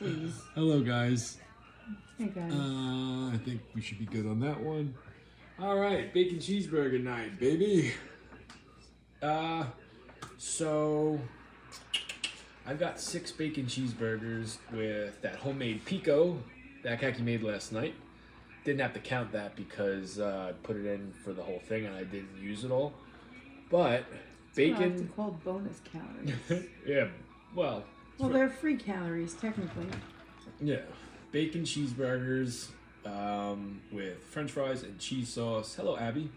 please. Hello, guys. Hey, guys. I think we should be good on that one. All right, bacon cheeseburger night, baby. So I've got 6 bacon cheeseburgers with that homemade pico that Kaki made last night. Didn't have to count that because I put it in for the whole thing and I didn't use it all. But bacon. What I like to call bonus calories. Yeah, well. They're free calories technically. Yeah, bacon cheeseburgers with French fries and cheese sauce. Hello, Abby.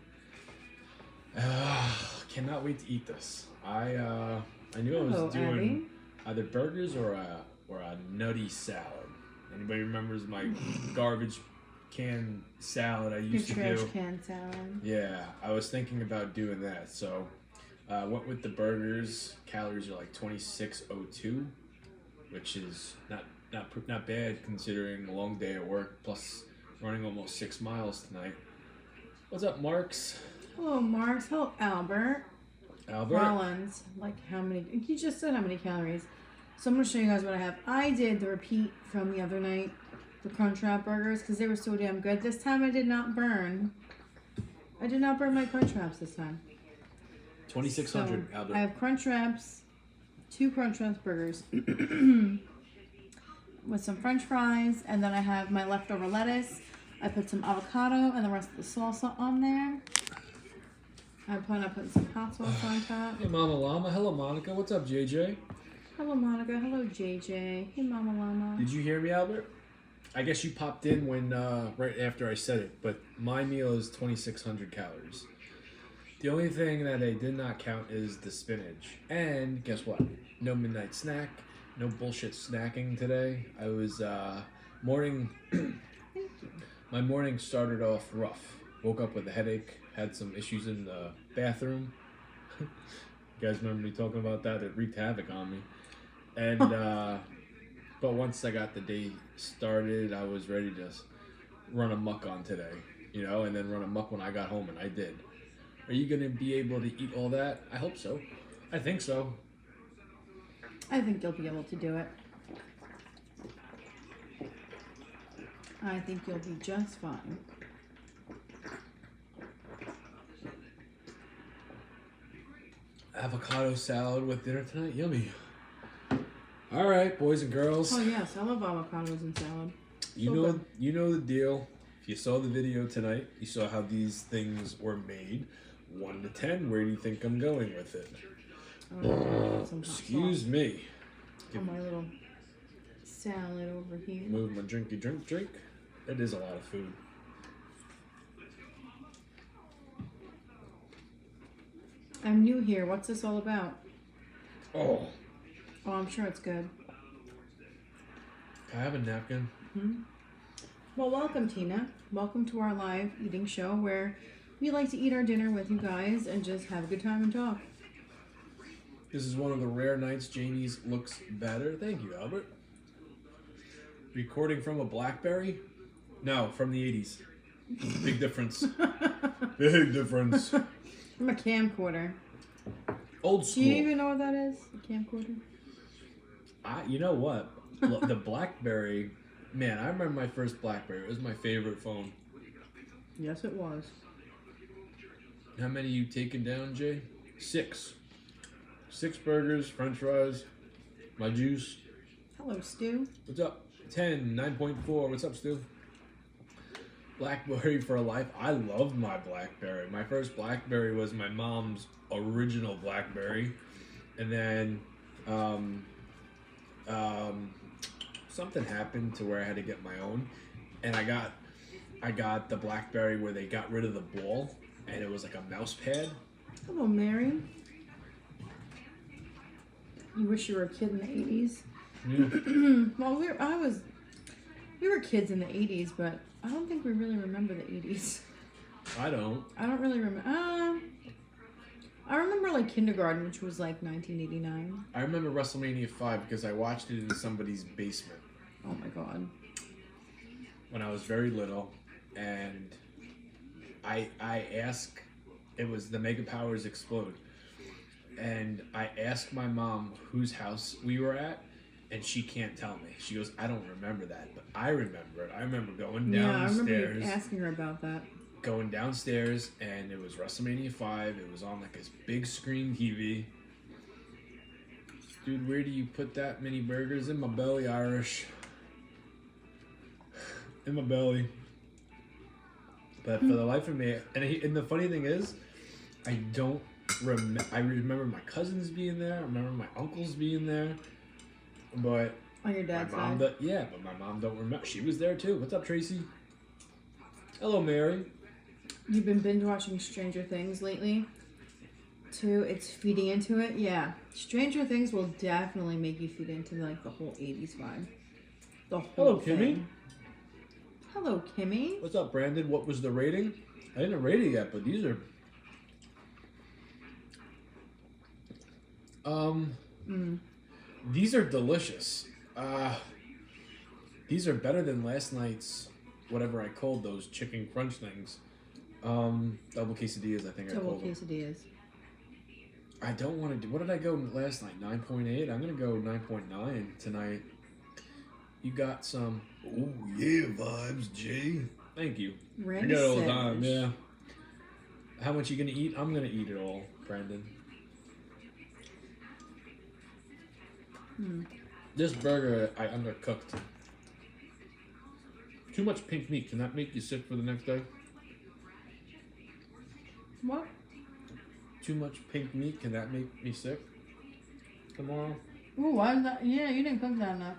Cannot wait to eat this. I knew I was doing Abby. either burgers or a nutty salad. Anybody remembers my garbage can salad I used to do? Your trash can salad. Yeah, I was thinking about doing that. So went with the burgers. Calories are like 2602, which is not bad considering a long day at work plus running almost 6 miles tonight. What's up, Marks? Hello, Marks. Hello, Albert. Albert? Rollins. Like how many? You just said how many calories. So I'm going to show you guys what I have. I did the repeat from the other night, the Crunchwrap burgers, because they were so damn good. This time I did not burn. I did not burn my Crunchwraps this time. 2600, so Albert. I have Crunchwraps, 2 Crunchwraps burgers with some French fries, and then I have my leftover lettuce. I put some avocado and the rest of the salsa on there. I plan on putting some hot sauce on top. Hey, Mama Llama. Hello, Monica. What's up, JJ? Hello, Monica. Hello, JJ. Hey, Mama Llama. Did you hear me, Albert? I guess you popped in when right after I said it, but my meal is 2,600 calories. The only thing that I did not count is the spinach. And guess what? No midnight snack. No bullshit snacking today. I was my morning started off rough. Woke up with a headache. Had some issues in the bathroom. You guys remember me talking about that? It wreaked havoc on me. And but once I got the day started, I was ready to run amok on today, and then run amok when I got home, and I did. Are you going to be able to eat all that? I hope so. I think so. I think you'll be able to do it. I think you'll be just fine. Avocado salad with dinner tonight? Yummy. All right, boys and girls. Oh, yes. I love avocados and salad. You know the deal. If you saw the video tonight, you saw how these things were made. 1 to 10, where do you think I'm going with it? Excuse me. On my little salad over here. Move my drink. It is a lot of food. I'm new here. What's this all about? Oh, I'm sure it's good. can I have a napkin? Well, welcome, Tina. Welcome to our live eating show where we like to eat our dinner with you guys and just have a good time and talk. This is one of the rare nights Jamie's looks better. Thank you, Albert. Recording from a BlackBerry? No, from the 80s. Big difference. Big difference. From a camcorder. Old school. Do you even know what that is? A camcorder? You know what? The BlackBerry, man, I remember my first BlackBerry. It was my favorite phone. Yes, it was. How many you taken down, Jay? 6. 6 burgers, French fries, my juice. Hello, Stu. What's up? 10, 9.4. What's up, Stu? BlackBerry for life. I loved my BlackBerry. My first BlackBerry was my mom's original BlackBerry, and then something happened to where I had to get my own, and I got the BlackBerry where they got rid of the ball, and it was like a mouse pad. Hello, Mary. You wish you were a kid in the 80s? Yeah. Well, we were kids in the 80s, but I don't think we really remember the 80s. I don't really remember. I remember like kindergarten, which was like 1989. I remember WrestleMania 5 because I watched it in somebody's basement. Oh my god. When I was very little, and I asked, it was the Mega Powers Explode, and I asked my mom whose house we were at, And she can't tell me. She goes, I don't remember that, but I remember it. I remember going Yeah, I remember downstairs. you asking her about that. Going downstairs, and it was WrestleMania 5. It was on like this big screen TV. Dude, where do you put that many burgers? In my belly, Irish. In my belly. But for the life of me, and the funny thing is, I don't remember. I remember my cousins being there. I remember my uncles being there. But on your dad's my mom, side? but my mom don't remember. She was there too. What's up, Tracy? Hello, Mary. You've been binge watching Stranger Things lately? Too? It's feeding into it? Yeah. Stranger Things will definitely make you feed into like the whole 80s vibe. The whole Hello, thing. Kimmy. Hello, Kimmy. What's up, Brandon? What was the rating? I didn't rate it yet, but these are these are delicious. These are better than last night's whatever I called those chicken crunch things. Double quesadillas, I think I Double called them. quesadillas. I don't want to do. What did I go last night? 9.8. I'm gonna go 9.9 tonight. You got some? Oh yeah, vibes, Jay. Thank you. Randy I get it all the Savage. time. Yeah. How much you gonna eat? I'm gonna eat it all, Brandon. This burger I undercooked. Too much pink meat. Can that make you sick for the next day? What? Too much pink meat. Can that make me sick tomorrow? Ooh, why is that? Yeah, you didn't cook that enough.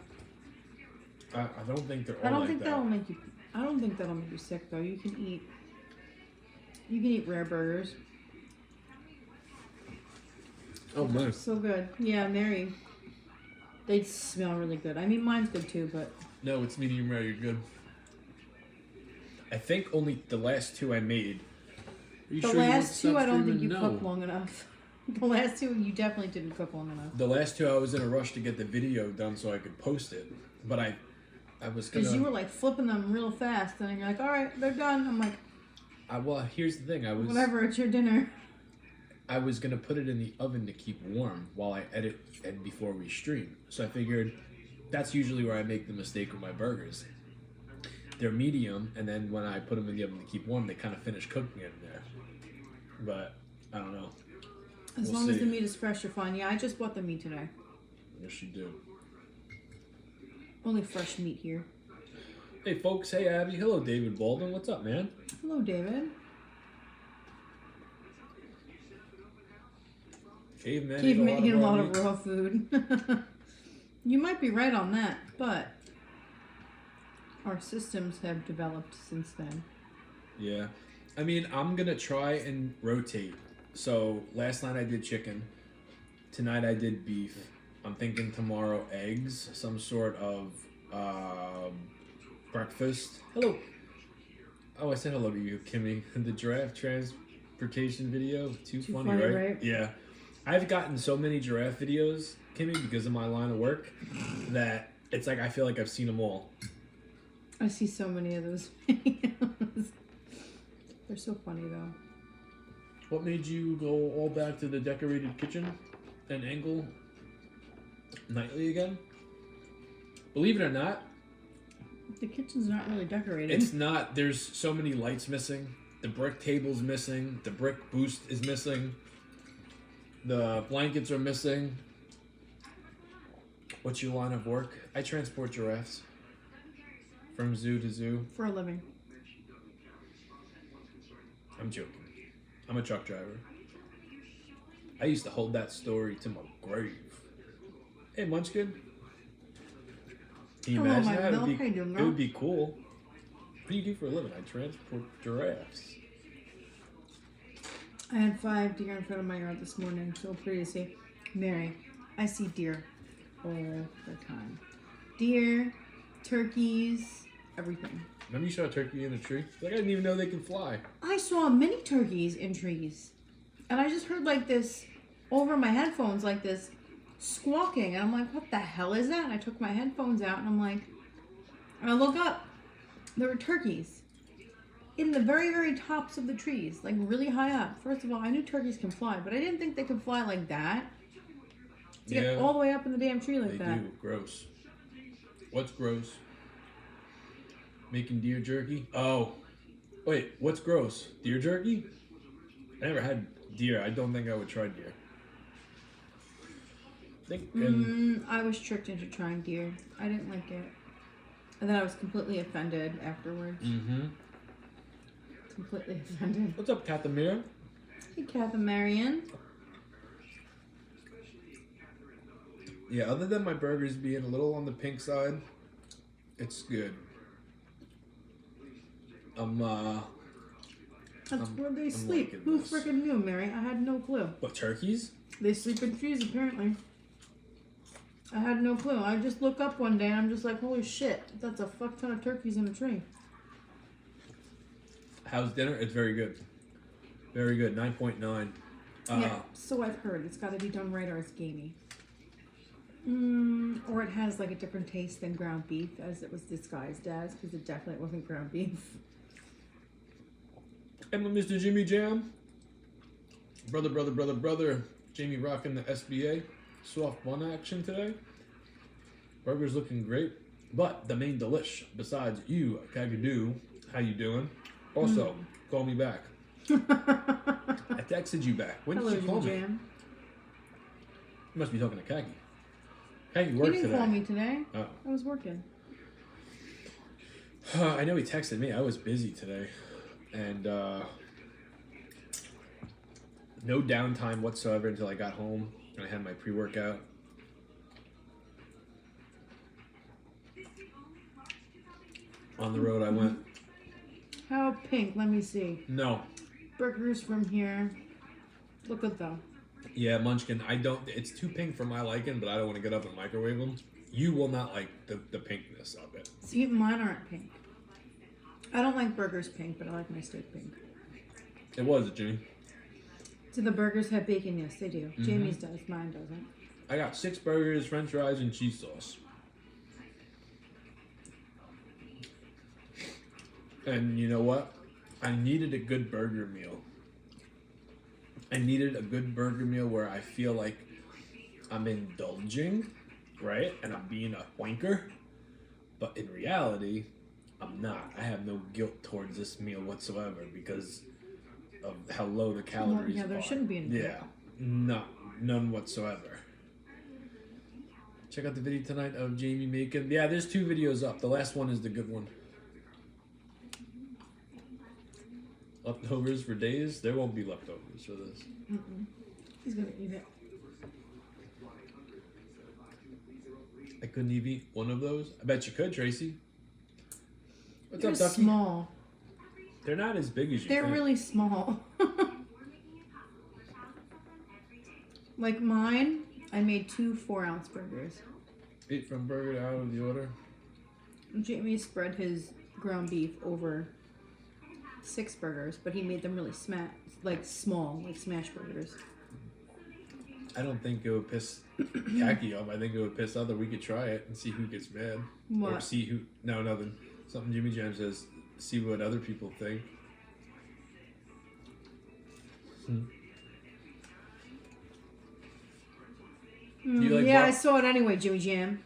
I don't think they're all I don't like think that. that'll make you. I don't think that'll make you sick though. You can eat. You can eat rare burgers. Oh man. So good. Yeah, Mary. They smell really good. I mean, mine's good too, but No, it's medium rare. You're good. I think only the last two I made. Are you the sure you want last two I don't think you no. cooked long enough. The last two you definitely didn't cook long enough. The last two I was in a rush to get the video done so I could post it, but I was gonna. Because you were like flipping them real fast, and you're like, "All right, they're done." I'm like, well, here's the thing. "Whatever, it's your dinner." I was gonna put it in the oven to keep warm while I edit and before we stream. So I figured that's usually where I make the mistake with my burgers. They're medium, and then when I put them in the oven to keep warm, they kind of finish cooking in there. But I don't know. As We'll long as see. the meat is fresh, you're fine. Yeah, I just bought the meat today. Yes, you do. Only fresh meat here. Hey, folks. Hey, Abby. Hello, David Baldwin. What's up, man? Hello, David. Caveman Keep ate making a lot meat. of raw food. You might be right on that, but our systems have developed since then. Yeah. I mean, I'm going to try and rotate. So, last night I did chicken. Tonight I did beef. I'm thinking tomorrow eggs. Some sort of breakfast. Hello. Oh, I said hello to you, Kimmy. The giraffe transportation video. Too funny, right? Yeah. I've gotten so many giraffe videos, Kimmy, because of my line of work, that it's like I feel like I've seen them all. I see so many of those videos. They're so funny, though. What made you go all back to the decorated kitchen and angle nightly again? Believe it or not, The kitchen's not really decorated. it's not. There's so many lights missing. The brick table's missing. The brick boost is missing. The blankets are missing. What's your line of work? I transport giraffes from zoo to zoo. For a living. I'm joking. I'm a truck driver. I used to hold that story to my grave. Hey, Munchkin. Can you Hello, imagine my that? milk. How you doing, It girl? would be cool. What do you do for a living? I transport giraffes. I had 5 deer in front of my yard this morning. So pretty to see. Mary, I see deer all the time. Deer, turkeys, everything. Remember you saw a turkey in a tree? Like I didn't even know they can fly. I saw many turkeys in trees. And I just heard like this over my headphones, like this squawking. And I'm like, what the hell is that? And I took my headphones out and I'm like, and I look up. There were turkeys in the very, very tops of the trees, like really high up. First of all, I knew turkeys can fly, but I didn't think they could fly like that. To get all the way up in the damn tree like They that. do. Gross. What's gross? Making deer jerky? Oh. Wait, what's gross? Deer jerky? I never had deer. I don't think I would try deer. I was tricked into trying deer. I didn't like it. And then I was completely offended afterwards. Mm-hmm. Completely offended. What's up, Kathamira? Hey, Kath and Marion. Yeah, other than my burgers being a little on the pink side, it's good. That's where they sleep. liking Who this. freaking knew, Mary? I had no clue. What, turkeys? They sleep in trees, apparently. I had no clue. I just look up one day and I'm just like, holy shit, that's a fuck ton of turkeys in a tree. How's dinner? It's very good. Very good. 9.9. Yeah, so I've heard. It's got to be done right or it's gamey. Or it has like a different taste than ground beef as it was disguised as, because it definitely wasn't ground beef. And Mr. Jimmy Jam. Brother. Jamie rocking the SBA. Soft bun action today. Burger's looking great. But the main delish, besides you, Kagadoo, how you doing? Also, call me back. I texted you back. When did you call me? Jam. You must be talking to Kagi. Kagi worked He didn't today. call me today. Oh. I was working. I know he texted me. I was busy today. And no downtime whatsoever until I got home. And I had my pre-workout. On the road I went. How pink? Let me see. No. Burgers from here. Look good though. Yeah, Munchkin, it's too pink for my liking, but I don't want to get up and microwave them. You will not like the pinkness of it. See, mine aren't pink. I don't like burgers pink, but I like my steak pink. It was, Jimmy. Do the burgers have bacon? Yes, they do. Jamie's does. Mine doesn't. I got 6 burgers, french fries, and cheese sauce. And you know what? I needed a good burger meal. I needed a good burger meal where I feel like I'm indulging, right? And I'm being a wanker. But in reality, I'm not. I have no guilt towards this meal whatsoever because of how low the calories are. Yeah, there shouldn't be any guilt. Yeah, none whatsoever. Check out the video tonight of Jamie making. Yeah, there's 2 videos up. The last one is the good one. Leftovers for days? There won't be leftovers for this. He's gonna eat it. I couldn't even eat one of those. I bet you could, Tracy. What's They're up, Ducky? small. They're not as big as you They're think. really small. Like mine, I made 2 4-ounce burgers. Eat from burger out of the order. Jamie spread his ground beef over 6 burgers, but he made them really small, like smash burgers. I don't think it would piss Kaki off. I think it would piss other. We could try it and see who gets mad. What? Or see who... No, nothing. Something Jimmy Jam says. See what other people think. You like Yeah, I saw it anyway, Jimmy Jam.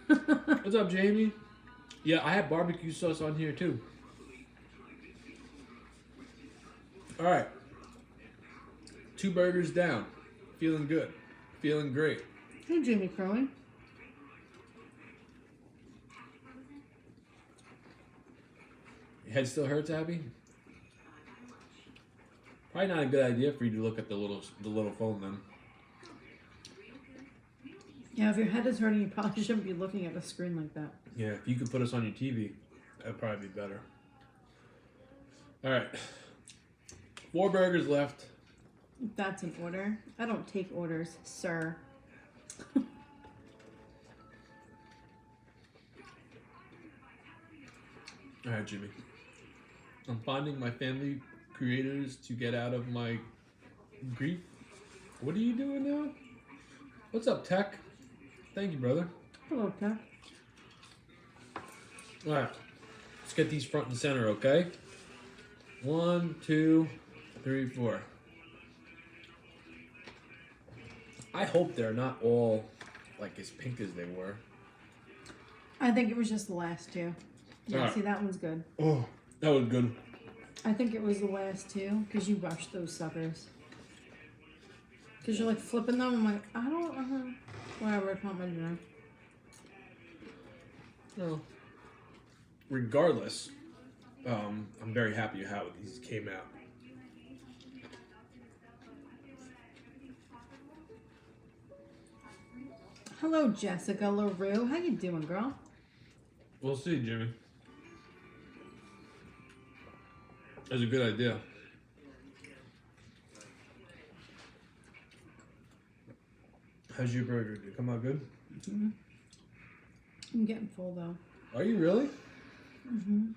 What's up, Jamie? Yeah, I have barbecue sauce on here, too. All right. 2 burgers down. Feeling good. Feeling great. Hey, Jamie Crowley. Your head still hurts, Abby? Probably not a good idea for you to look at the little phone then. Yeah, if your head is hurting, you probably shouldn't be looking at a screen like that. Yeah, if you could put us on your TV, that'd probably be better. All right. 4 burgers left. That's an order. I don't take orders, sir. All right, Jimmy. I'm finding my family creators to get out of my grief. What are you doing now? What's up, Tech? Thank you, brother. Hello, Tech. All right. Let's get these front and center, okay? 1, 2, 3, 4. I hope they're not all like as pink as they were. I think it was just the last two. Yeah, Alright. see, that one's good. Oh, that was good. I think it was the last two because you rushed those suckers. Because you're like flipping them. I'm like, I don't, whatever, it's not my dinner. No. Regardless, I'm very happy how these came out. Hello, Jessica LaRue. How you doing, girl? We'll see, Jimmy. That's a good idea. How's your burger? Did it come out good? Mm-hmm. I'm getting full though. Are you really? Mm-hmm.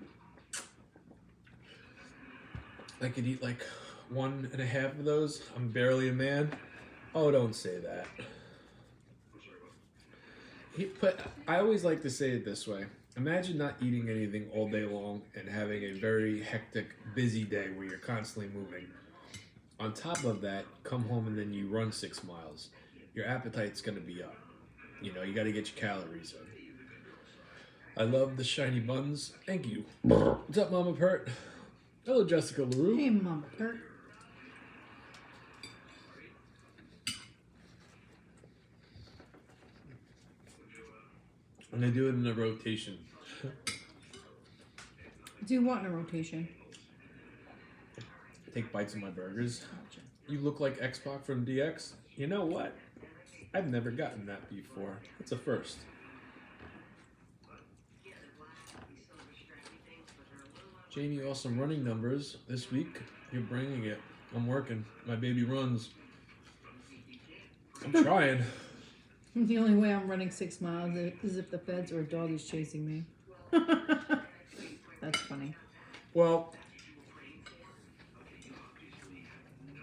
I could eat like 1.5 of those. I'm barely a man. Oh, don't say that. But I always like to say it this way. Imagine not eating anything all day long and having a very hectic, busy day where you're constantly moving. On top of that, come home and then you run 6 miles. Your appetite's going to be up. You know, you got to get your calories in. I love the shiny buns. Thank you. What's up, Mama Pert? Hello, Jessica LaRue. Hey, Mama Pert. And I do it in a rotation. Do what in a rotation? Take bites of my burgers. Gotcha. You look like X-Pac from DX. You know what? I've never gotten that before. It's a first. Jamie, awesome running numbers this week. You're bringing it. I'm working. My baby runs. I'm trying. The only way I'm running 6 miles is if the feds or a dog is chasing me. That's funny. Well,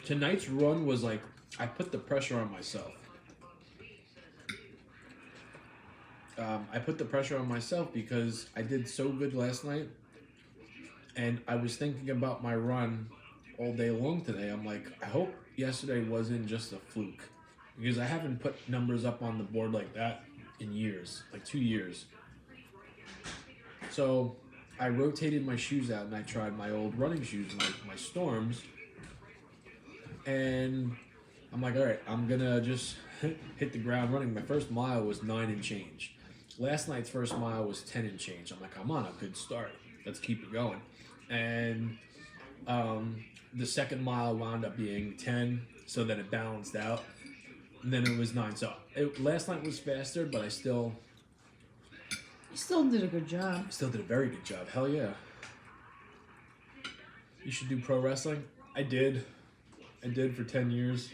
tonight's run was like, I put the pressure on myself. I put the pressure on myself because I did so good last night. And I was thinking about my run all day long today. I'm like, I hope yesterday wasn't just a fluke. Because I haven't put numbers up on the board like that in years, like 2 years. So I rotated my shoes out and I tried my old running shoes, my Storms. And I'm like, all right, I'm going to just hit the ground running. My first mile was 9 and change. Last night's first mile was 10 and change. I'm like, I'm on a good start. Let's keep it going. And the second mile wound up being 10, so then it balanced out. And then it was 9. So last night was faster, but I still You still did a good job. did a very good job. Hell yeah. You should do pro wrestling. I did for 10 years,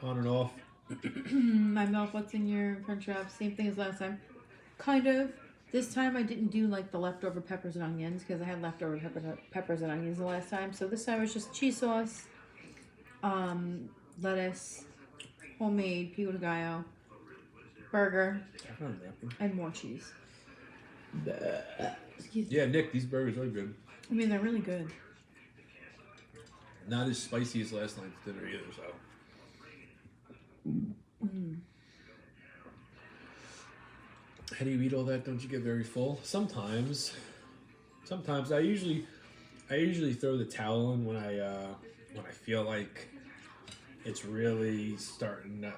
on and off. My milk, what's in your crunch wrap? Same thing as last time. Kind of. This time I didn't do like the leftover peppers and onions because I had leftover peppers and onions the last time. So this time it was just cheese sauce, lettuce, homemade pico de gallo, burger, and more cheese. Excuse me. Yeah, Nick, these burgers are good. I mean, they're really good. Not as spicy as last night's dinner either, so. How do you eat all that? Don't you get very full? Sometimes I usually throw the towel in when I feel like it's really starting to,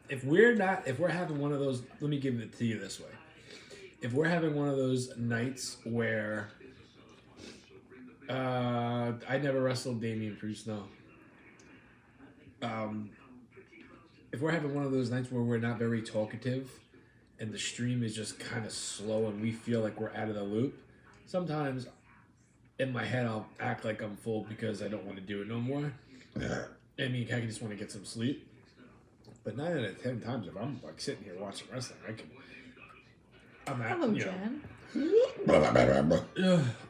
if we're having one of those, let me give it to you this way. If we're having one of those nights where I never wrestled Damian Priest, no. If we're having one of those nights where we're not very talkative and the stream is just kind of slow and we feel like we're out of the loop, sometimes in my head I'll act like I'm full because I don't want to do it no more. I mean, I just want to get some sleep. But 9 out of 10 times, if I'm like sitting here watching wrestling, Hello, Jen.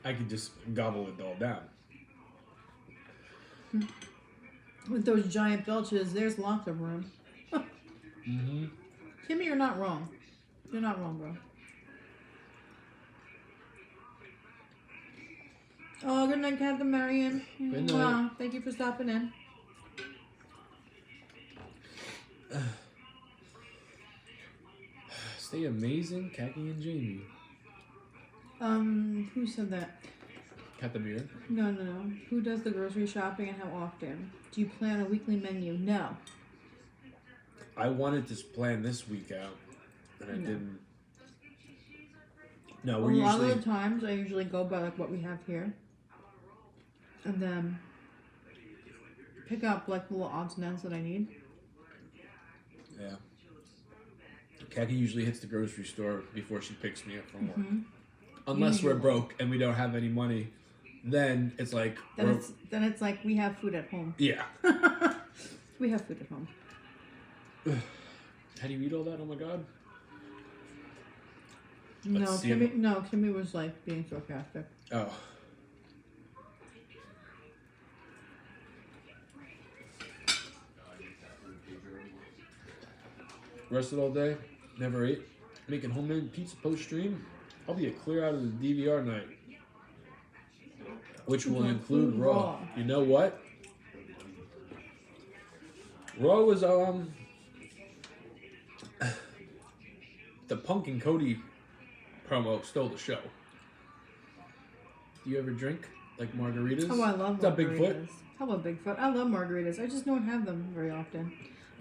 I can just gobble it all down. With those giant belches, there's lots of room. Mm-hmm. Kimmy, you're not wrong. You're not wrong, bro. Oh, good night, Captain Marion. Good night. Wow, thank you for stopping in. Stay amazing, Khaki and Jamie. Who said that? Cat the beard. No. Who does the grocery shopping and how often? Do you plan a weekly menu? No. I wanted to plan this week out, and I didn't. No, we're A lot usually. of the times, I usually go by like what we have here, and then pick up like the little odds and ends that I need. Yeah. Khaki usually hits the grocery store before she picks me up from work. Unless we're broke and we don't have any money, then it's like. Then it's like we have food at home. Yeah. We have food at home. How do you eat all that? Oh my god. Kimmy was like being sarcastic. Oh. Rested all day, never ate. Making homemade pizza post-stream. I'll be a clear out of the DVR night. Which will include Raw. You know what? Raw was, the Punk and Cody promo stole the show. Do you ever drink, like margaritas? Oh, I love What's up, margaritas. Bigfoot? Hello, Bigfoot. I love margaritas. I just don't have them very often.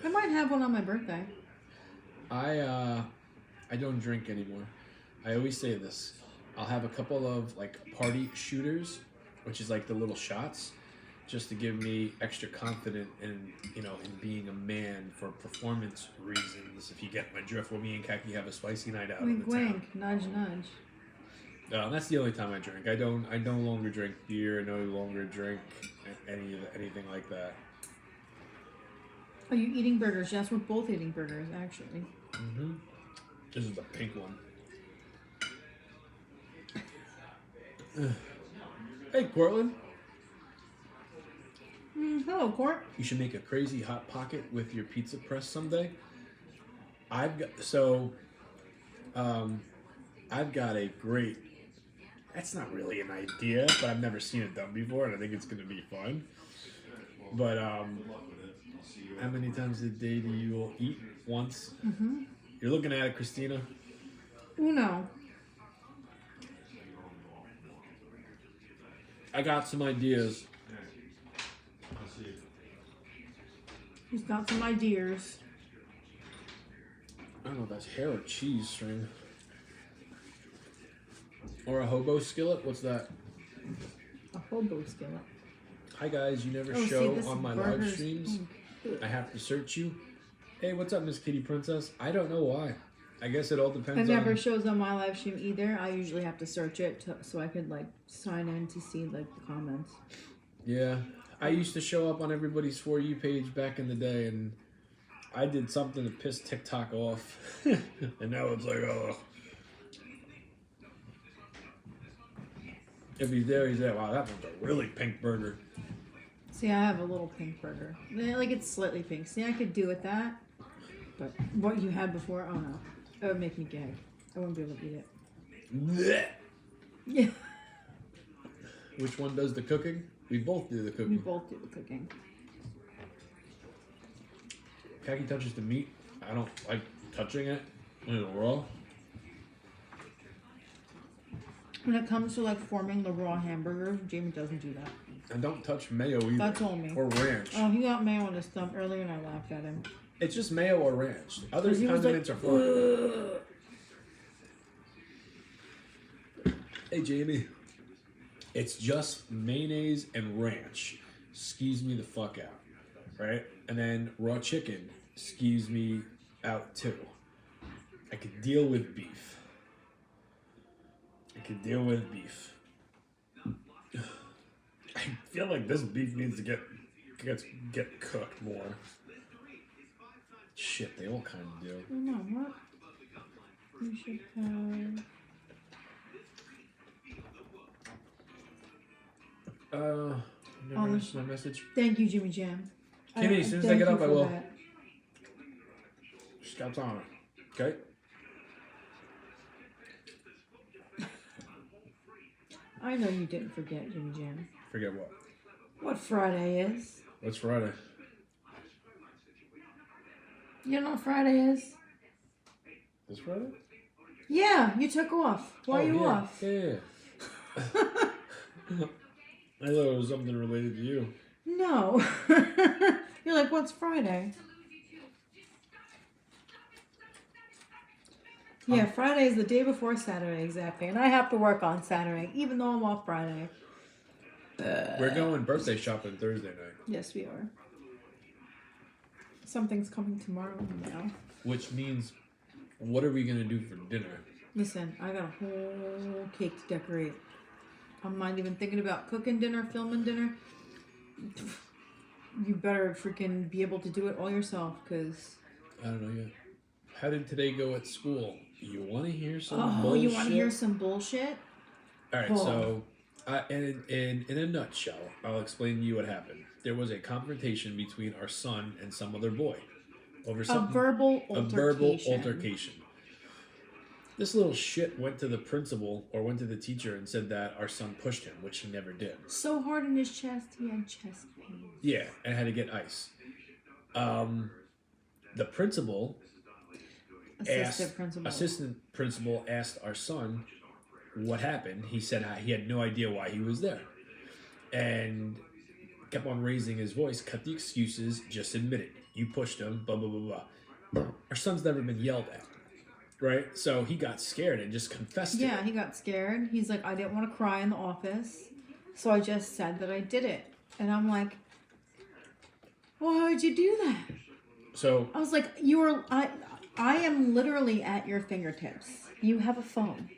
I might have one on my birthday. I don't drink anymore. I always say this. I'll have a couple of like party shooters, which is like the little shots, just to give me extra confidence in in being a man for performance reasons. If you get my drift, well, me and Khaki have a spicy night out. Wink, in the town. wink, nudge, nudge. That's the only time I drink. I no longer drink beer. No longer drink anything like that. Are you eating burgers? Yes, we're both eating burgers, actually. Mm-hmm. This is the pink one. Hey, Cortland. Hello, Court. You should make a crazy hot pocket with your pizza press someday. I've got a great. That's not really an idea, but I've never seen it done before, and I think it's gonna be fun. But how many times a day do you eat? Once. Mm-hmm. You're looking at it, Christina. Uno. I got some ideas. He's got some ideas. I don't know if that's hair or cheese string. Or a hobo skillet. What's that? A hobo skillet. Hi guys, you never show on my live streams. I have to search you. Hey, what's up, Miss Kitty Princess? I don't know why. I guess it all depends It never shows on my live stream either. I usually have to search it so I could like sign in to see like the comments. Yeah. I used to show up on everybody's For You page back in the day, and I did something to piss TikTok off. And now it's like, oh. If he's there, he's there. Wow, that one's a really pink burger. See, I have a little pink burger. Like, it's slightly pink. See, I could do with that. But what you had before, oh no. It would make me gag. I wouldn't be able to eat it. Blech. Yeah. Which one does the cooking? We both do the cooking. We both do the cooking. Khaki touches the meat. I don't like touching it when it's raw. When it comes to like forming the raw hamburger, Jamie doesn't do that. And don't touch mayo either. That's all me. Or ranch. Oh, he got mayo on his thumb earlier and I laughed at him. It's just mayo or ranch. Other condiments are fine. Hey, Jamie. It's just mayonnaise and ranch. Skews me the fuck out. Right? And then raw chicken skews me out too. I could deal with beef. I feel like this beef needs to get cooked more. Shit, they all kind of do. No, what? You should have... Never answered my message. Thank you, Jimmy Jam. Kimmy, as soon as I get up, I will. That. Scouts on her. Okay? I know you didn't forget, Jimmy Jam. Forget what? What Friday is? What's Friday? You know what Friday is? This Friday? Yeah, you took off. Why are you off? Yeah. I thought it was something related to you. No. You're like, what's Friday? Yeah, Friday is the day before Saturday, exactly. And I have to work on Saturday, even though I'm off Friday. We're going birthday shopping Thursday night. Yes, we are. Something's coming tomorrow now. Which means, what are we going to do for dinner? Listen, I got a whole cake to decorate. I'm not even thinking about cooking dinner, filming dinner. You better freaking be able to do it all yourself, because... I don't know yet. How did today go at school? You want to hear some bullshit? Oh, you want to hear some bullshit? All right, so in a nutshell, I'll explain to you what happened. There was a confrontation between our son and some other boy over something. A verbal altercation. This little shit went to the principal or went to the teacher and said that our son pushed him, which he never did. So hard in his chest, he had chest pain. Yeah, and had to get ice. The principal... Assistant principal asked our son what happened. He said he had no idea why he was there. And kept on raising his voice, cut the excuses, just admit it. You pushed him, blah, blah, blah, blah. Our son's never been yelled at, right? So he got scared and just confessed Yeah, he got scared. He's like, I didn't want to cry in the office, so I just said that I did it. And I'm like, why would you do that? So I was like, I am literally at your fingertips. You have a phone.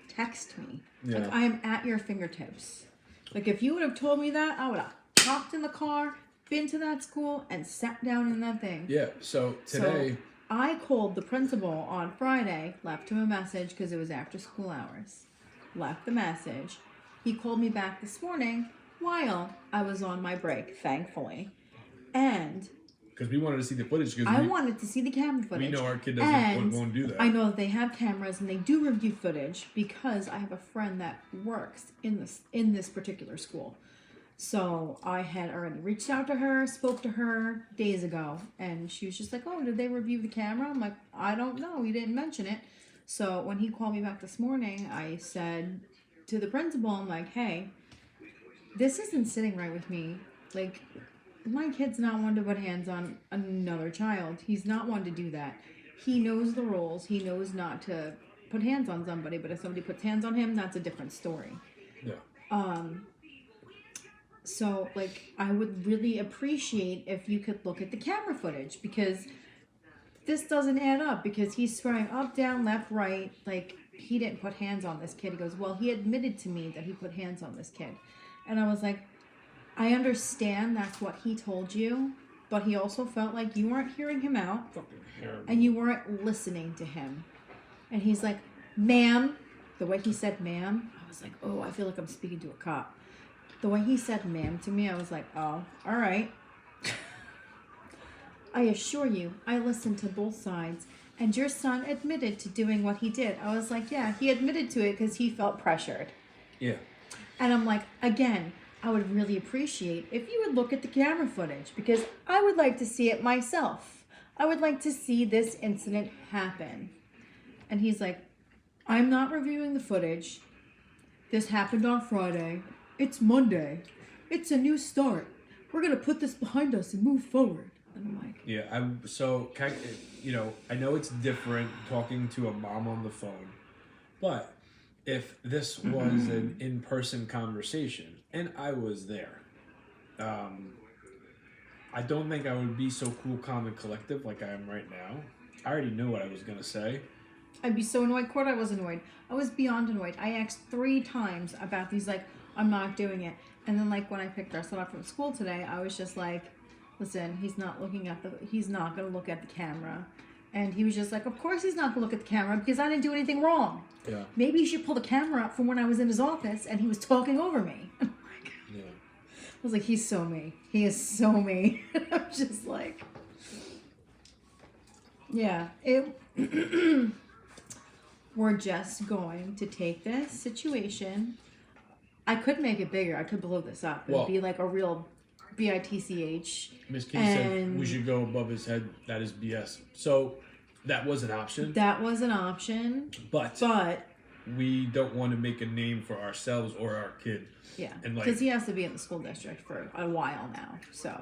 Text me. Yeah. Like, I am at your fingertips. Like, if you would have told me that, I would have hopped in the car, been to that school, and sat down in that thing. yeah, so today... So, I called the principal on Friday, left him a message because it was after school hours. Left the message. He called me back this morning while I was on my break, thankfully. And... because we wanted to see the footage. I wanted to see the camera footage. We know our kid won't do that. I know that they have cameras and they do review footage because I have a friend that works in this particular school. So I had already reached out to her, spoke to her days ago, and she was just like, oh, did they review the camera? I'm like, I don't know. He didn't mention it. So when he called me back this morning, I said to the principal, I'm like, hey, this isn't sitting right with me. Like, my kid's not one to put hands on another child. He's not one to do that. He knows the rules. He knows not to put hands on somebody, but if somebody puts hands on him, that's a different story. Yeah. So, like, I would really appreciate if you could look at the camera footage, because this doesn't add up, because he's swearing up, down, left, right, like, he didn't put hands on this kid. He goes, well, he admitted to me that he put hands on this kid. And I was like, I understand that's what he told you, but he also felt like you weren't hearing him out and you weren't listening to him. And he's like, ma'am, the way he said ma'am, I was like, oh, I feel like I'm speaking to a cop. The way he said ma'am to me, I was like, oh, all right. I assure you, I listened to both sides, and your son admitted to doing what he did. I was like, yeah, he admitted to it because he felt pressured. Yeah. And I'm like, again, I would really appreciate if you would look at the camera footage, because I would like to see it myself. I would like to see this incident happen. And he's like, I'm not reviewing the footage. This happened on Friday. It's Monday. It's a new start. We're going to put this behind us and move forward. And I'm like... Yeah, I know it's different talking to a mom on the phone, but if this was an in-person conversation, and I was there, I don't think I would be so cool, calm, and collective like I am right now. I already knew what I was going to say. I'd be so annoyed. Court, I was annoyed. I was beyond annoyed. I asked 3 times about these, like, I'm not doing it. And then, like, when I picked our son up from school today, I was just like, listen, he's not going to look at the camera. And he was just like, of course he's not going to look at the camera because I didn't do anything wrong. Yeah. Maybe you should pull the camera up from when I was in his office and he was talking over me. Yeah. I was like, he's so me. He is so me. I'm just like, yeah, we're just going to take this situation. I could make it bigger. I could blow this up. It'd be like a real BITCH. Miss Kitty said we should go above his head. That is BS. So That was an option. That was an option. But we don't want to make a name for ourselves or our kid. Yeah, and because he has to be in the school district for a while now. So,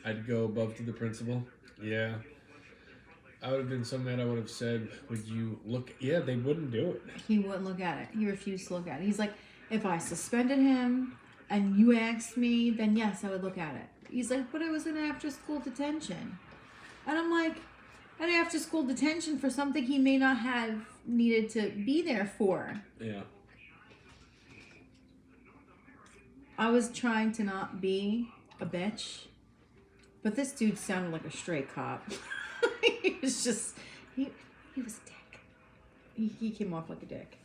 I'd go above to the principal. Yeah, I would have been so mad. I would have said, "Would you look?" Yeah, they wouldn't do it. he wouldn't look at it. He refused to look at it. He's like, if I suspended him and you asked me, then yes, I would look at it. He's like, but it was an after-school detention, and I'm like, an after-school detention for something he may not have needed to be there for. Yeah. I was trying to not be a bitch, but this dude sounded like a straight cop. He was just, he was a dick. He came off like a dick.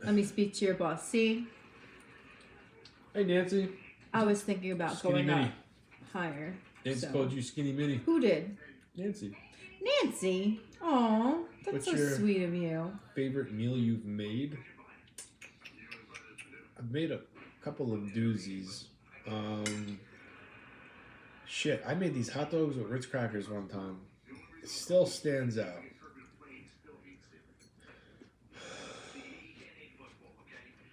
Let me speak to your boss. See? Hey, Nancy. I was thinking about Skinny going Minnie. up higher. Nancy so. called you Skinny Minnie. Who did? Nancy. Nancy? Aw, that's What's so your sweet of you. favorite meal you've made? I've made a couple of doozies. Shit, I made these hot dogs with Ritz crackers one time. It still stands out.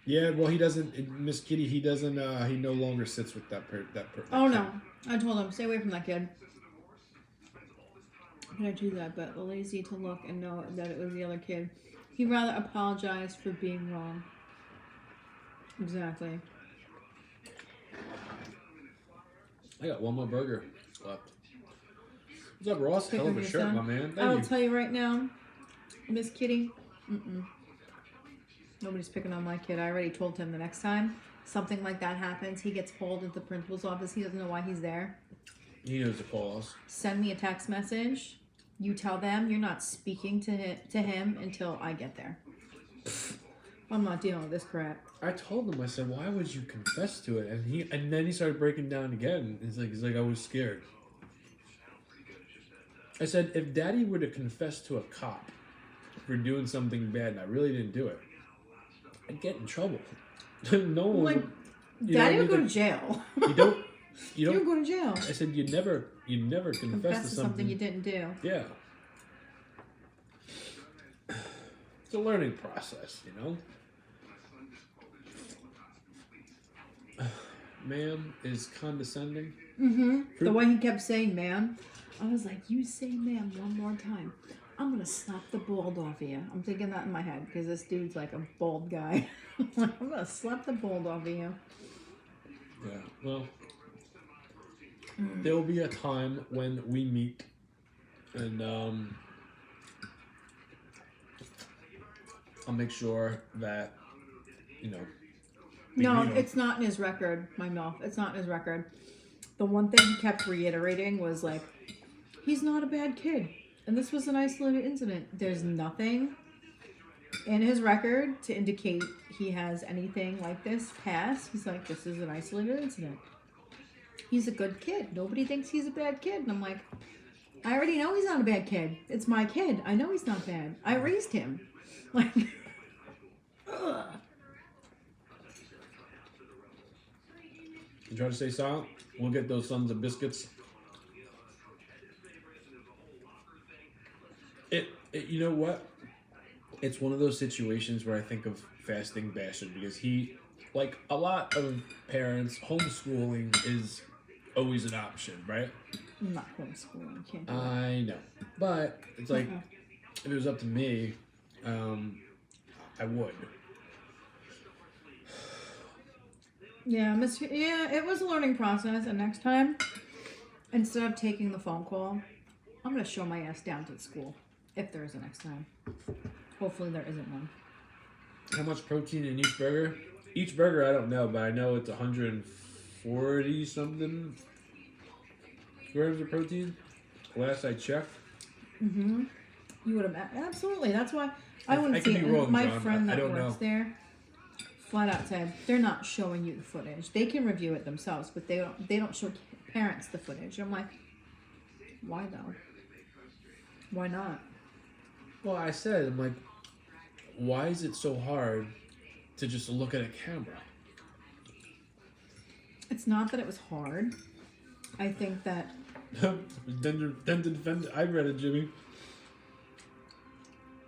Yeah, well, he doesn't. Miss Kitty, he doesn't. He no longer sits with that Oh no, I told him stay away from that kid. But I do that, but lazy to look and know that it was the other kid. He'd rather apologize for being wrong. Exactly. I got one more burger left. What's up, Ross? Pick Hell of on a your shirt, son. my man. I will Thank you. tell you right now, Miss Kitty, nobody's picking on my kid. I already told him the next time something like that happens, he gets called into the principal's office. He doesn't know why he's there. He knows to call us. Send me a text message. You tell them you're not speaking to him until I get there. I'm not dealing with this crap. I told him. I said, "Why would you confess to it?" And then he started breaking down again. He's like, I was scared. I said, if Daddy were to confess to a cop for doing something bad and I really didn't do it, I'd get in trouble. No one Like, would. Daddy would go to jail. You don't. You would go to jail. I said, you never confess to something you didn't do. Yeah. It's a learning process, you know. Ma'am is condescending. The way he kept saying "ma'am," I was like, "You say ma'am one more time, I'm gonna slap the bald off of you." I'm thinking that in my head because this dude's like a bald guy. I'm gonna slap the bald off of you. Yeah. Well, there will be a time when we meet, and I'll make sure that we No, meet him. it's not in his record, my MILF. It's not in his record. The one thing he kept reiterating was like, he's not a bad kid. And this was an isolated incident. There's nothing in his record to indicate he has anything like this past. He's like, this is an isolated incident. He's a good kid. Nobody thinks he's a bad kid. And I'm like, I already know he's not a bad kid. It's my kid. I know he's not bad. I raised him. Like, ugh. You try to stay silent, we'll get those sons of biscuits. You know what? It's one of those situations where I think of fasting bashing because like a lot of parents, homeschooling is always an option, right? I'm not homeschooling. Can't do that. I know, but it's like if it was up to me, I would. Yeah, it was a learning process, and next time, instead of taking the phone call, I'm going to show my ass down to the school, if there is a next time. Hopefully there isn't one. How much protein in each burger? Each burger, I don't know, but I know it's 140 something grams of protein. Last I checked. You would have absolutely. That's why I wouldn't could see be it. wrong, My John. friend I that don't works know. there flat out said they're not showing you the footage. They can review it themselves, but they don't show parents the footage. I'm like, why though? Why not? Well, I said, I'm like, why is it so hard to just look at a camera? It's not that it was hard. I think that I read it, Jimmy.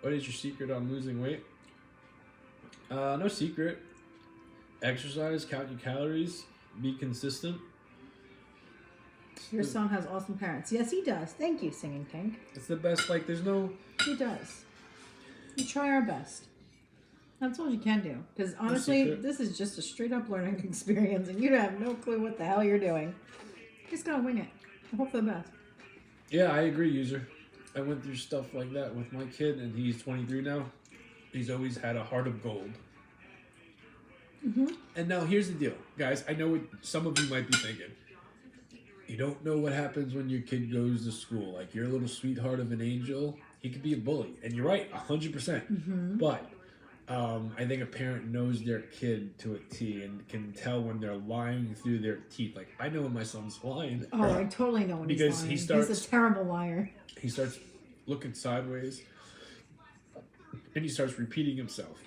What is your secret on losing weight? No secret. Exercise, count your calories, be consistent. Your son has awesome parents. Yes, he does. Thank you, Singing Pink. It's the best. Like, there's no. He does. We try our best. That's all you can do. Because honestly, this is just a straight up learning experience, and you have no clue what the hell you're doing. You just gotta wing it. I hope for the best. Yeah, I agree, user. I went through stuff like that with my kid, and he's 23 now. He's always had a heart of gold. Mm-hmm. And now here's the deal, guys. I know what some of you might be thinking. You don't know what happens when your kid goes to school. Like, you're a little sweetheart of an angel. He could be a bully. And you're right, 100%. Mm-hmm. But I think a parent knows their kid to a T and can tell when they're lying through their teeth. Like, I know when my son's lying. Oh, I totally know when because he's lying. He's a terrible liar. He starts looking sideways. And he starts repeating himself.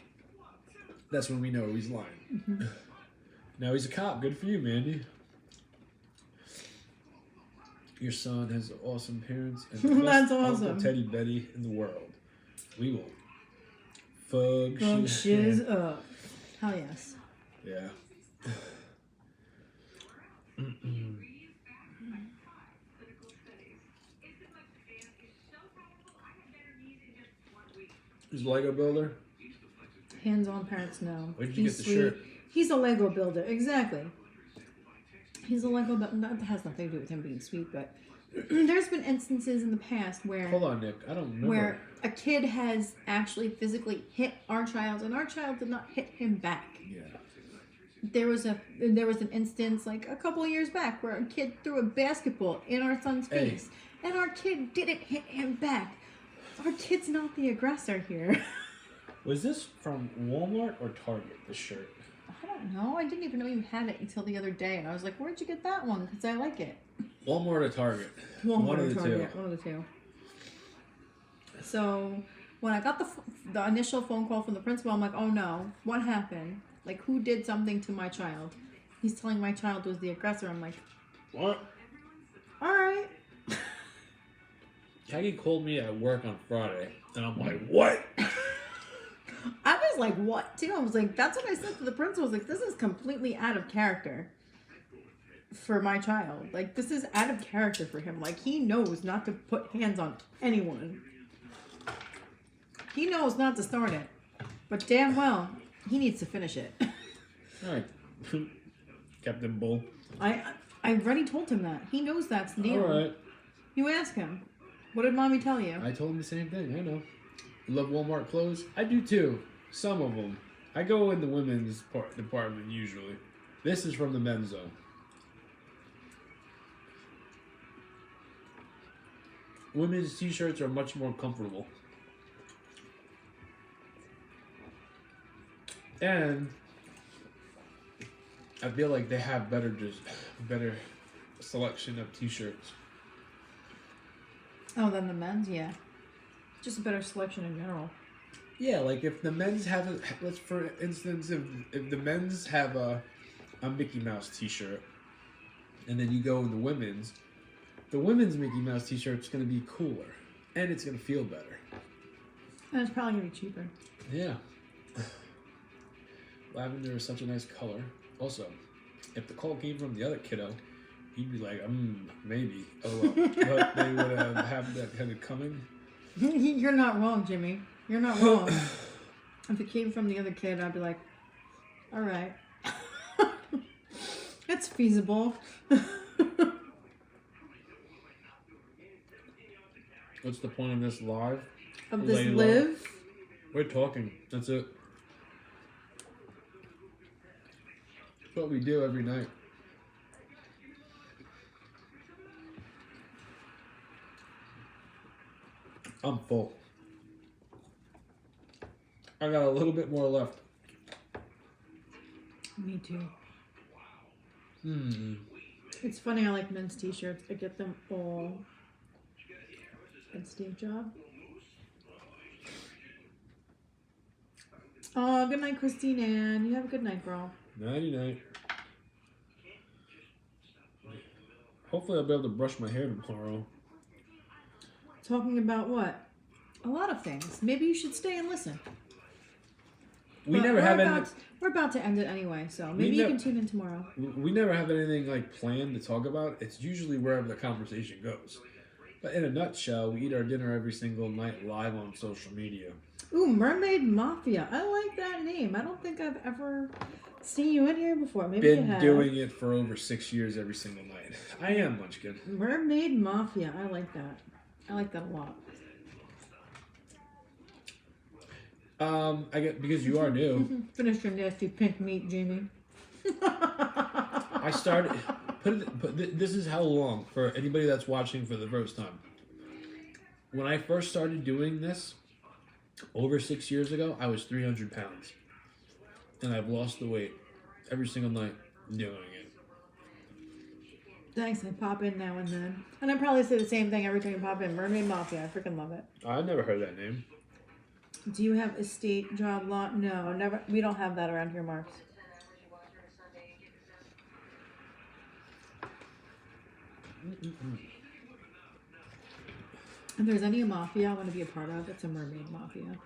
That's when we know he's lying. Mm-hmm. Now he's a cop. Good for you, Mandy. Your son has awesome parents and the best That's awesome. Uncle Teddy Betty in the world. We will fuck shiz up. Hell yes. Yeah. He's a Lego builder. Hands-on parents know. Where did you get the sweet. shirt? He's a Lego builder. Exactly. He's a Lego builder. That has nothing to do with him being sweet, but there's been instances in the past where... Hold on, Nick. I don't remember. Where a kid has actually physically hit our child, and our child did not hit him back. Yeah. There was an instance like a couple of years back where a kid threw a basketball in our son's face, and our kid didn't hit him back. Our kid's not the aggressor here. Was this from Walmart or Target, the shirt? I don't know. I didn't even know you had it until the other day, and I was like, "Where'd you get that one?" Because I like it. Walmart or Target? One of the two. So when I got the initial phone call from the principal, I'm like, "Oh no, what happened? Like, who did something to my child?" He's telling my child was the aggressor. I'm like, What? all right. Jackie called me at work on Friday, and I'm like, what? I was like, what, too? I was like, that's what I said to the principal. I was like, this is completely out of character for my child. Like, this is out of character for him. Like, he knows not to put hands on anyone. He knows not to start it. But damn well, he needs to finish it. All right. Captain Bull. I already told him that. He knows that's the deal. All right. You ask him. What did mommy tell you? I told him the same thing. I know. You love Walmart clothes? I do too. Some of them. I go in the women's department usually. This is from the men's though. Women's t-shirts are much more comfortable. And I feel like they have better selection of t-shirts. Oh, then the men's, yeah. Just a better selection in general. Yeah, like if the men's have let's for instance, if the men's have a Mickey Mouse t-shirt, and then you go in the women's Mickey Mouse t-shirt's gonna be cooler, and it's gonna feel better. And it's probably gonna be cheaper. Yeah. Lavender is such a nice color. Also, if the call came from the other kiddo, he'd be like, maybe. Oh well. But they would have that kind of coming. You're not wrong, Jimmy. You're not wrong. If it came from the other kid, I'd be like, all right. It's feasible. What's the point of this live? Of this Lay low. live? We're talking. That's it. That's what we do every night. I'm full. I got a little bit more left. Me too. It's funny, I like men's t-shirts. I get them all at Steve Jobs. Oh, good night, Christine Ann. You have a good night, girl. Nighty night. Hopefully I'll be able to brush my hair tomorrow. Talking about what? A lot of things. Maybe you should stay and listen. We But never have any. we're about to end it anyway, so maybe you can tune in tomorrow. We never have anything like planned to talk about. It's usually wherever the conversation goes. But in a nutshell, we eat our dinner every single night live on social media. Ooh, Mermaid Mafia. I like that name. I don't think I've ever seen you in here before. Maybe you Been have. doing it for over 6 years every single night. I am Munchkin. Mermaid Mafia. I like that. I like that a lot. I get because you are new. Finish your nasty pink meat, Jamie. I started. This is how long for anybody that's watching for the first time. When I first started doing this, over 6 years ago, I was 300 pounds, and I've lost the weight every single night doing it. Thanks. I pop in now and then, and I probably say the same thing every time you pop in. Mermaid Mafia. I freaking love it. I never heard that name. Do you have estate, job, lot? No, never. We don't have that around here, Marks. If there's any mafia I want to be a part of, it's a mermaid mafia.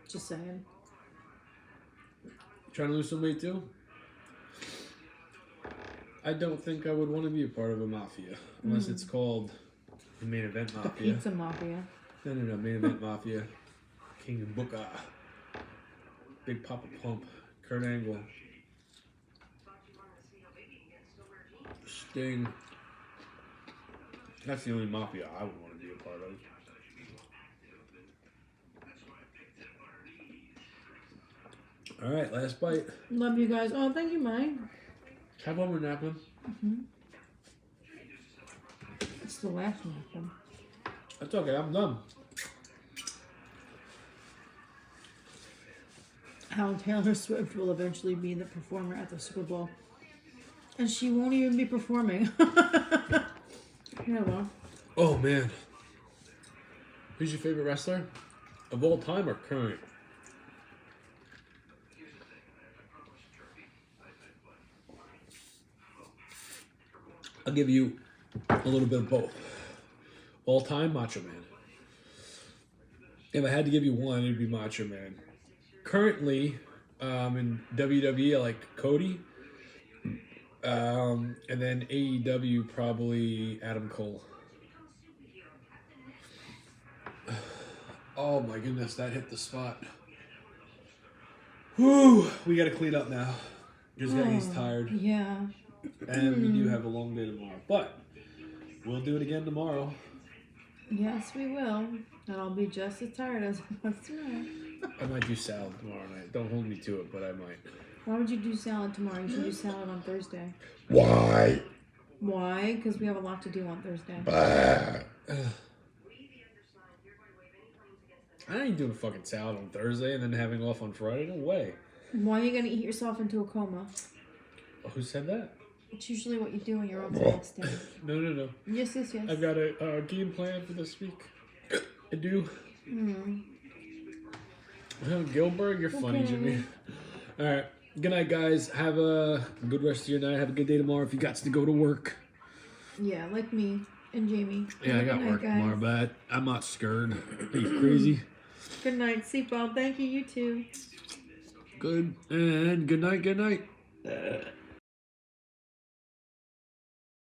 Just saying. Trying to lose some weight too? I don't think I would want to be a part of a mafia unless it's called the Main Event The Mafia. pizza mafia. No, Main Event Mafia. King of Booker. Big Papa Pump. Kurt Angle. Sting. That's the only mafia I would want to be a part of. Alright, last bite. Love you guys. Oh, thank you, Mike. Have one more napkin. It's the last napkin. That's okay, I'm done. How Taylor Swift will eventually be the performer at the Super Bowl. And she won't even be performing. Yeah, well. Oh man. Who's your favorite wrestler? Of all time or current? I'll give you a little bit of both. All time, Macho Man. If I had to give you one, it'd be Macho Man. Currently, in WWE, I like Cody. And then AEW, probably Adam Cole. Oh my goodness, that hit the spot. Whew, we gotta clean up now. Just got he's tired. Yeah. And we do have a long day tomorrow. But we'll do it again tomorrow. Yes, we will. And I'll be just as tired as I was tonight. I might do salad tomorrow night. Don't hold me to it, but I might. Why would you do salad tomorrow? You should do salad on Thursday. Why? Why? Because we have a lot to do on Thursday. I ain't doing fucking salad on Thursday and then having off on Friday. No way. Why are you going to eat yourself into a coma? Who said that? It's usually what you do when you're on the next day. No. Yes. I've got a game plan for this week. I do. Gilbert, you're funny, Jimmy. All right. Good night, guys. Have a good rest of your night. Have a good day tomorrow if you got to go to work. Yeah, like me and Jamie. Yeah, I got work tomorrow, but I'm not scared. Are you crazy? Good night, Seatbelt. Thank you, you too. Good. And good night.